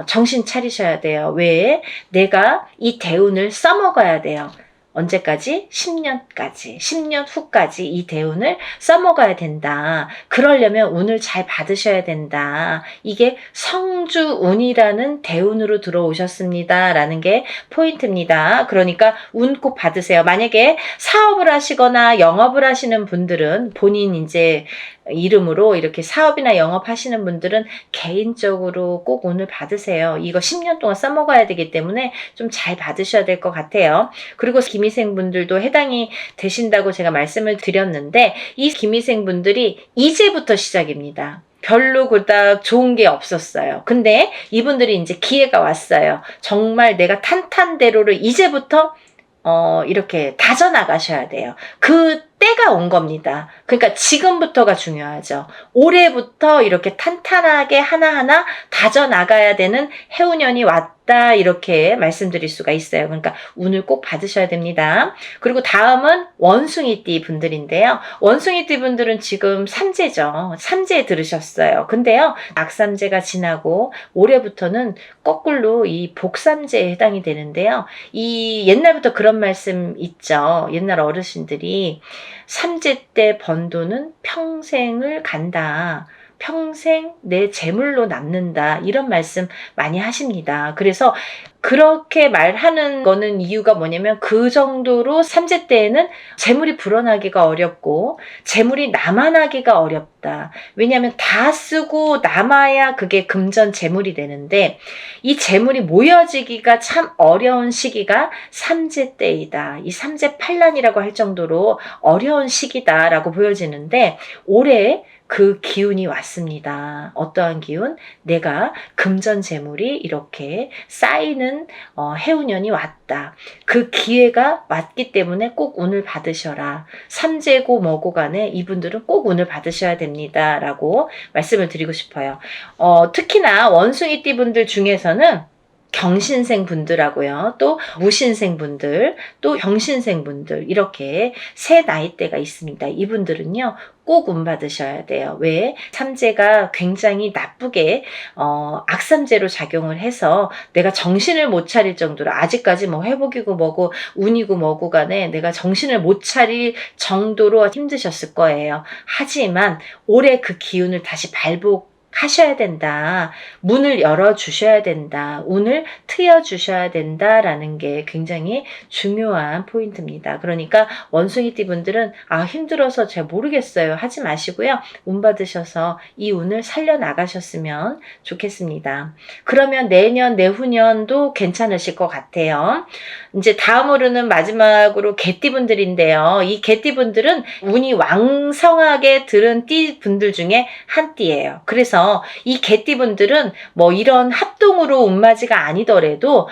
정신 차리셔야 돼요. 왜? 내가 이 대운을 써먹어야 돼요. 언제까지? 10년까지. 10년 후까지 이 대운을 써먹어야 된다. 그러려면 운을 잘 받으셔야 된다. 이게 성주운이라는 대운으로 들어오셨습니다. 라는 게 포인트입니다. 그러니까 운 꼭 받으세요. 만약에 사업을 하시거나 영업을 하시는 분들은 본인 이제 이름으로 이렇게 사업이나 영업하시는 분들은 개인적으로 꼭 운을 받으세요. 이거 10년 동안 써먹어야 되기 때문에 좀 잘 받으셔야 될 것 같아요. 그리고 기미생분들도 해당이 되신다고 제가 말씀을 드렸는데 이 기미생분들이 이제부터 시작입니다. 별로 그닥 좋은 게 없었어요. 근데 이분들이 이제 기회가 왔어요. 정말 내가 탄탄대로를 이제부터 이렇게 다져나가셔야 돼요. 그 때가 온 겁니다. 그러니까 지금부터가 중요하죠. 올해부터 이렇게 탄탄하게 하나하나 다져나가야 되는 해운년이 왔다, 이렇게 말씀드릴 수가 있어요. 그러니까 운을 꼭 받으셔야 됩니다. 그리고 다음은 원숭이띠 분들인데요. 원숭이띠 분들은 지금 삼재죠. 삼재에 들으셨어요. 근데요, 악삼재가 지나고 올해부터는 거꾸로 이 복삼재에 해당이 되는데요. 이 옛날부터 그런 말씀 있죠. 옛날 어르신들이 삼재 때 번 돈은 평생을 간다. 평생 내 재물로 남는다. 이런 말씀 많이 하십니다. 그래서 그렇게 말하는 거는 이유가 뭐냐면 그 정도로 삼재 때에는 재물이 불어나기가 어렵고 재물이 남아나기가 어렵다. 왜냐하면 다 쓰고 남아야 그게 금전 재물이 되는데 이 재물이 모여지기가 참 어려운 시기가 삼재 때이다. 이 삼재 팔란이라고 할 정도로 어려운 시기다라고 보여지는데 올해 그 기운이 왔습니다. 어떠한 기운? 내가 금전 재물이 이렇게 쌓이는 해운년이 왔다. 그 기회가 왔기 때문에 꼭 운을 받으셔라. 삼재고 뭐고 간에 이분들은 꼭 운을 받으셔야 됩니다. 라고 말씀을 드리고 싶어요. 특히나 원숭이띠 분들 중에서는 경신생 분들하고요. 또 무신생 분들, 또 병신생 분들, 이렇게 세 나이대가 있습니다. 이분들은요, 꼭 운 받으셔야 돼요. 왜? 삼재가 굉장히 나쁘게 악삼재로 작용을 해서 내가 정신을 못 차릴 정도로, 아직까지 뭐 회복이고 뭐고 운이고 뭐고 간에 내가 정신을 못 차릴 정도로 힘드셨을 거예요. 하지만 올해 그 기운을 다시 하셔야 된다. 문을 열어주셔야 된다. 운을 트여주셔야 된다라는 게 굉장히 중요한 포인트입니다. 그러니까 원숭이띠 분들은 힘들어서 잘 모르겠어요. 하지 마시고요. 운 받으셔서 이 운을 살려나가셨으면 좋겠습니다. 그러면 내년, 내후년도 괜찮으실 것 같아요. 이제 다음으로는 마지막으로 개띠 분들인데요. 이 개띠 분들은 운이 왕성하게 들은 띠 분들 중에 한 띠예요. 그래서 이 개띠분들은 뭐 이런 합동으로 운맞이가 아니더라도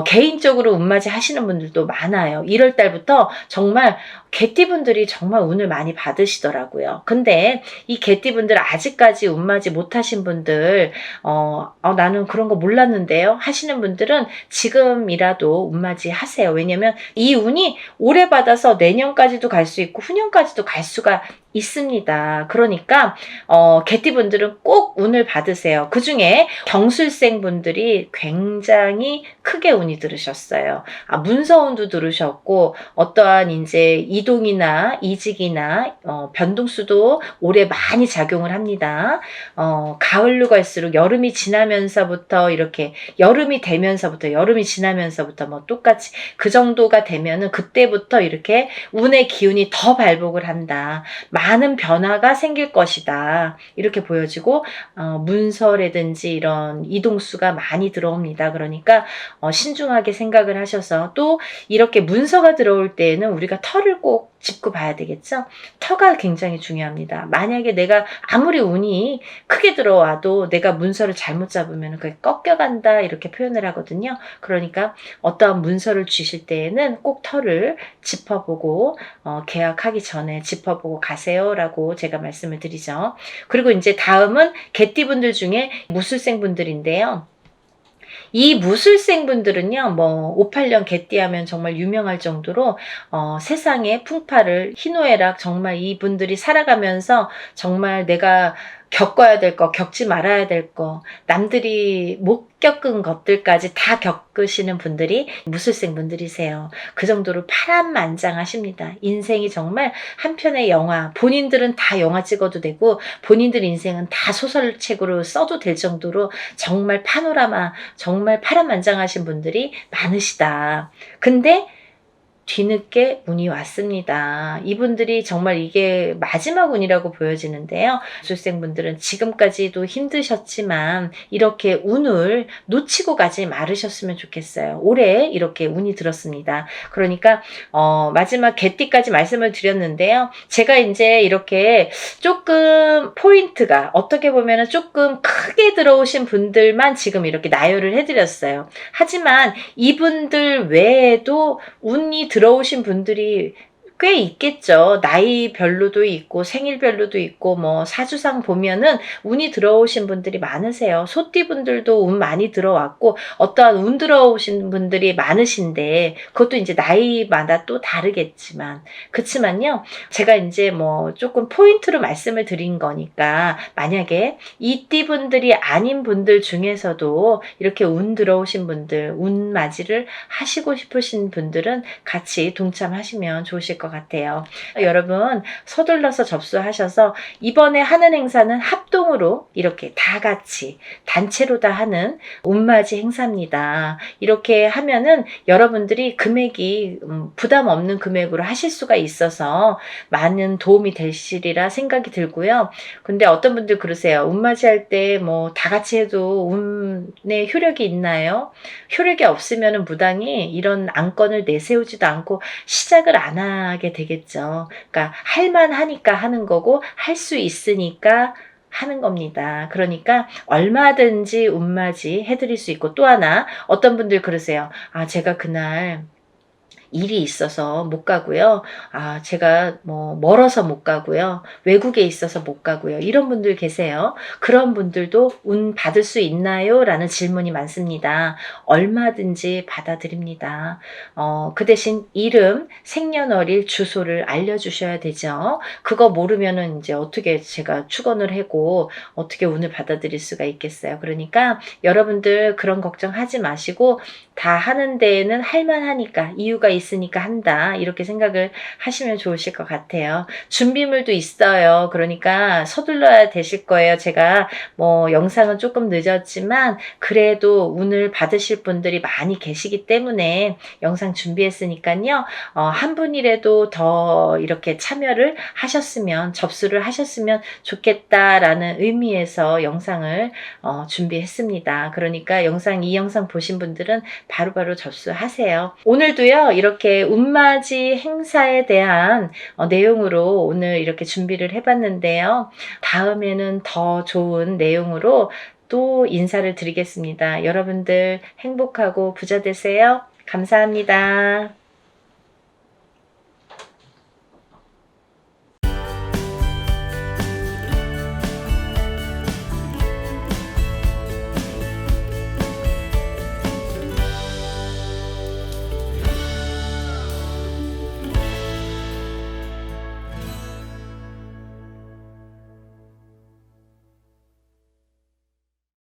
개인적으로 운맞이 하시는 분들도 많아요. 1월 달부터 정말 개띠분들이 정말 운을 많이 받으시더라고요. 근데 이 개띠분들 아직까지 운맞이 못하신 분들 나는 그런 거 몰랐는데요 하시는 분들은 지금이라도 운맞이 하세요. 왜냐면 이 운이 오래 받아서 내년까지도 갈 수 있고 후년까지도 갈 수가 있습니다. 그러니까 개띠분들은 꼭 운을 받으세요. 그 중에 경술생 분들이 굉장히 크게 운이 들으셨어요. 문서운도 들으셨고 어떠한 이제 이동이나 이직이나 변동수도 올해 많이 작용을 합니다. 가을로 갈수록 여름이 지나면서부터 이렇게 여름이 지나면서부터 뭐 똑같이 그 정도가 되면은 그때부터 이렇게 운의 기운이 더 발복을 한다. 많은 변화가 생길 것이다. 이렇게 보여지고 문서라든지 이런 이동수가 많이 들어옵니다. 그러니까 신중하게 생각을 하셔서 또 이렇게 문서가 들어올 때에는 우리가 터를 꼭 짚고 봐야 되겠죠. 터가 굉장히 중요합니다. 만약에 내가 아무리 운이 크게 들어와도 내가 문서를 잘못 잡으면 그게 꺾여간다 이렇게 표현을 하거든요. 그러니까 어떠한 문서를 주실 때에는 꼭 터를 짚어보고 계약하기 전에 짚어보고 가세요라고 제가 말씀을 드리죠. 그리고 이제 다음은 개띠분들 중에 무술생 분들인데요. 이 무술생 분들은요, 뭐 58년 개띠하면 정말 유명할 정도로 세상의 풍파를 희노애락 정말 이분들이 살아가면서 정말 내가 겪어야 될 거, 겪지 말아야 될 거, 남들이 못 겪은 것들까지 다 겪으시는 분들이 무술생 분들이세요. 그 정도로 파란만장하십니다. 인생이 정말 한 편의 영화, 본인들은 다 영화 찍어도 되고 본인들 인생은 다 소설책으로 써도 될 정도로 정말 파노라마, 정말 파란만장하신 분들이 많으시다. 근데 뒤늦게 운이 왔습니다. 이분들이 정말 이게 마지막 운이라고 보여지는데요. 무술생분들은 지금까지도 힘드셨지만 이렇게 운을 놓치고 가지 말으셨으면 좋겠어요. 올해 이렇게 운이 들었습니다. 그러니까 마지막 개띠까지 말씀을 드렸는데요. 제가 이제 이렇게 조금 포인트가 어떻게 보면 조금 크게 들어오신 분들만 지금 이렇게 나열을 해드렸어요. 하지만 이분들 외에도 운이 들어오신 분들이 꽤 있겠죠. 나이별로도 있고 생일별로도 있고 뭐 사주상 보면은 운이 들어오신 분들이 많으세요. 소띠분들도 운 많이 들어왔고 어떠한 운 들어오신 분들이 많으신데 그것도 이제 나이마다 또 다르겠지만 그치만요. 제가 이제 뭐 조금 포인트로 말씀을 드린 거니까 만약에 이 띠분들이 아닌 분들 중에서도 이렇게 운 들어오신 분들, 운 맞이를 하시고 싶으신 분들은 같이 동참하시면 좋으실 것 같아요. 여러분 서둘러서 접수하셔서 이번에 하는 행사는 합동으로 이렇게 다 같이 단체로 다 하는 운맞이 행사입니다. 이렇게 하면은 여러분들이 금액이 부담 없는 금액으로 하실 수가 있어서 많은 도움이 되시리라 생각이 들고요. 근데 어떤 분들 그러세요. 운맞이 할 때 뭐 다 같이 해도 운에 효력이 있나요? 효력이 없으면 무당이 이런 안건을 내세우지도 않고 시작을 안 하게 되겠죠. 그러니까 할만하니까 하는 거고 할 수 있으니까 하는 겁니다. 그러니까 얼마든지 운맞이 해드릴 수 있고 또 하나 어떤 분들 그러세요. 아 제가 그날 일이 있어서 못 가고요. 아, 제가 뭐 멀어서 못 가고요. 외국에 있어서 못 가고요. 이런 분들 계세요. 그런 분들도 운 받을 수 있나요? 라는 질문이 많습니다. 얼마든지 받아드립니다. 그 대신 이름, 생년월일, 주소를 알려주셔야 되죠. 그거 모르면은 이제 어떻게 제가 축원을 하고 어떻게 운을 받아들일 수가 있겠어요. 그러니까 여러분들 그런 걱정하지 마시고 다 하는 데에는 할만하니까 이유가 있으니까 한다 이렇게 생각을 하시면 좋으실 것 같아요. 준비물도 있어요. 그러니까 서둘러야 되실 거예요. 제가 뭐 영상은 조금 늦었지만 그래도 운을 받으실 분들이 많이 계시기 때문에 영상 준비했으니까요. 한 분이라도 더 이렇게 참여를 하셨으면 접수를 하셨으면 좋겠다라는 의미에서 영상을 준비했습니다. 그러니까 이 영상 보신 분들은 바로바로 접수하세요. 오늘도요 이렇게 운맞이 행사에 대한 내용으로 오늘 이렇게 준비를 해봤는데요. 다음에는 더 좋은 내용으로 또 인사를 드리겠습니다. 여러분들 행복하고 부자 되세요. 감사합니다.